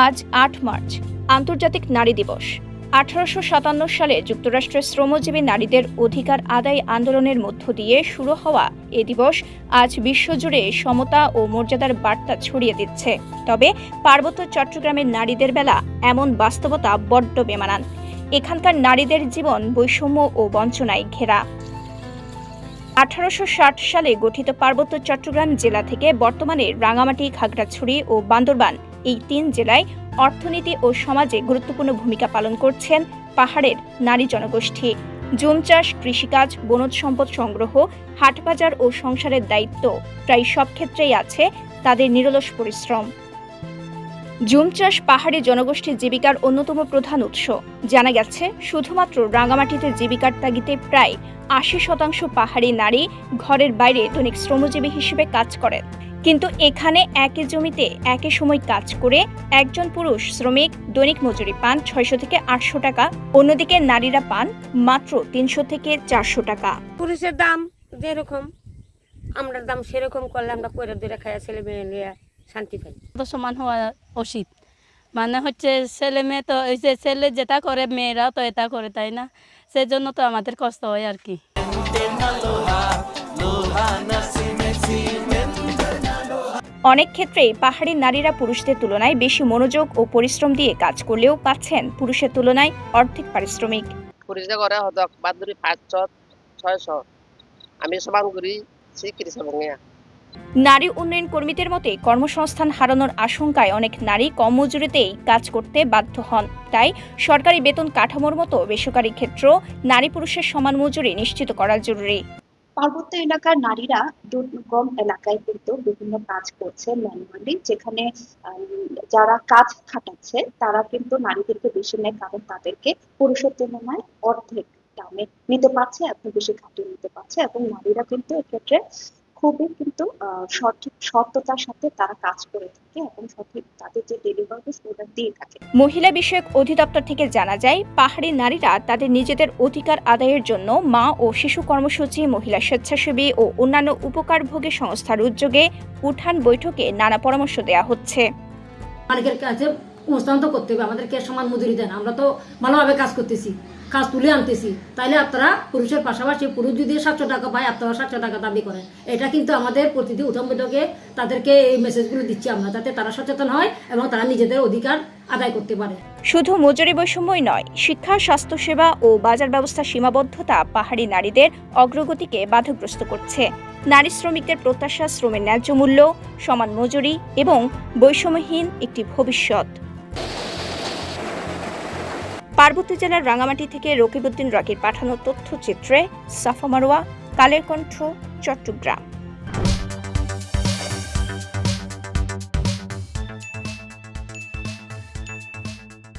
আজ ৮ মার্চ আন্তর্জাতিক নারী দিবস। ১৮৫৭ সালে যুক্তরাষ্ট্রের শ্রমজীবী নারীদের অধিকার আদায় আন্দোলনের মধ্য দিয়ে শুরু হওয়া এ দিবস আজ বিশ্বজুড়ে সমতা ও মর্যাদার বার্তা ছড়িয়ে দিচ্ছে। তবে পার্বত্য চট্টগ্রামের নারীদের বেলা এমন বাস্তবতা বড্ড বেমানান। এখানকার নারীদের জীবন বৈষম্য ও বঞ্চনায় ঘেরা। ১৮৬০ সালে গঠিত পার্বত্য চট্টগ্রাম জেলা থেকে বর্তমানে রাঙামাটি, খাগড়াছড়ি ও বান্দরবান এই ৩ জেলায় অর্থনীতি ও সমাজে গুরুত্বপূর্ণ ভূমিকা পালন করছেন পাহাড়ের নারী জনগোষ্ঠী। জুম চাষ, কৃষিকাজ, বনজ সম্পদ সংগ্রহ, হাটবাজার ও সংসারের দায়িত্ব প্রায় সব ক্ষেত্রেই আছে তাদের নিরলস পরিশ্রম। জুম চাষ পাহাড়ি জনগোষ্ঠীর জীবিকার অন্যতম প্রধান উৎস। জানা গেছে, শুধুমাত্র রাঙামাটিতে জীবিকার তাগিদে প্রায় ৮০% পাহাড়ি নারী ঘরের বাইরে দৈনিক শ্রমজীবী হিসেবে কাজ করেন। কিন্তু এখানে একই জমিতে একই সময় কাজ করে একজন পুরুষ শ্রমিক দৈনিক মজুরি পান ৬০০ থেকে ৮০০ টাকা, অন্যদিকে নারীরা পান মাত্র ৩০০ থেকে ৪০০ টাকা। পুরুষের দাম যেরকম, আমরা দাম সেরকম করলে আমরা করে দূরে খাইয়া ছেলে মেয়ে নিয়ে শান্তি পাই। তো সমান হওয়া উচিত, মানে হচ্ছে ছেলে মেয়ে তো ওই যে ছেলে যেটা করে মেয়েরাও তো এটা করে, তাই না? সেজন্য তো আমাদের কষ্ট হয় আর কি। অনেক ক্ষেত্রেই পাহাড়ি নারীরা পুরুষদের তুলনায় বেশি মনোযোগ ও পরিশ্রম দিয়ে কাজ করলেও পাচ্ছেন পুরুষের তুলনায় অর্ধেক পারিশ্রমিক। পুরুষরা করে হয়তো বাদুরি ৫০০-৬০০, আমি সমান করি স্বীকৃতি সঙ্গে। নারী উন্নয়ন কর্মীদের মতে কর্মসংস্থান হারানোর আশঙ্কায় অনেক নারী কম মজুরিতেই কাজ করতে বাধ্য হন। তাই সরকারি বেতন কাঠামোর মতো বেসরকারি ক্ষেত্রেও নারী পুরুষের সমান মজুরি নিশ্চিত করা জরুরি। পার্বত্য এলাকার নারীরা দুর্গম এলাকায় কিন্তু বিভিন্ন কাজ করছে ম্যানুয়ালি, যেখানে যারা কাজ খাটাচ্ছে তারা কিন্তু নারীদেরকে বেশি নেয়, কারণ তাদেরকে পুরুষের তুলনায় অর্ধেক দামে নিতে পারছে, এত বেশি খাটিয়ে নিতে পারছে, এবং নারীরা কিন্তু এক্ষেত্রে খুবই কিন্তু সততার সাথে তারা কাজ করে থাকে এবং সঠিক তাদের যে ডেলিভারি ওটা দিয়ে থাকে। মহিলা বিষয়ক অধিদপ্তর থেকে জানা যায়, পাহাড়ি নারীরা তাদের নিজেদের অধিকার আদায়ের জন্য মা ও শিশু কর্মসূচি, মহিলা স্বেচ্ছাসেবী ও অন্যান্য উপকারভোগী সংস্থার উদ্যোগে উঠান বৈঠকে নানা পরামর্শ দেওয়া হচ্ছে। মালিকের কাছে হস্তান্তর করতে হবে, আমাদেরকে সমান মজুরি দেন, আমরা তো ভালোভাবে কাজ করতেছি, কাজ তুলে আনতেছি, তাইলে আপনারা পুরুষের পাশাপাশি পুরুষ যদি ৭০০ টাকা পায় আপনারা ৭০০ টাকা দাবি করেন। এটা কিন্তু আমাদের প্রতিটি উঠান বৈঠকে তাদেরকে এই মেসেজগুলো দিচ্ছি আমরা, যাতে তারা সচেতন হয় এবং তারা নিজেদের অধিকার আদায় করতে পারে। শুধু মজুরি বৈষম্যই নয়, শিক্ষা, স্বাস্থ্যসেবা ও বাজার ব্যবস্থার সীমাবদ্ধতা পাহাড়ি নারীদের অগ্রগতিকে বাধাগ্রস্ত করছে। নারী শ্রমিকদের প্রত্যাশা শ্রমের ন্যায্য মূল্য, সমান মজুরি এবং বৈষম্যহীন একটি ভবিষ্যৎ। পার্বত্য জেলার রাঙামাটি থেকে রকিবউদ্দিন রকির পাঠানো তথ্যচিত্রে সাফা মারোয়া, কালের কণ্ঠ, চট্টগ্রাম।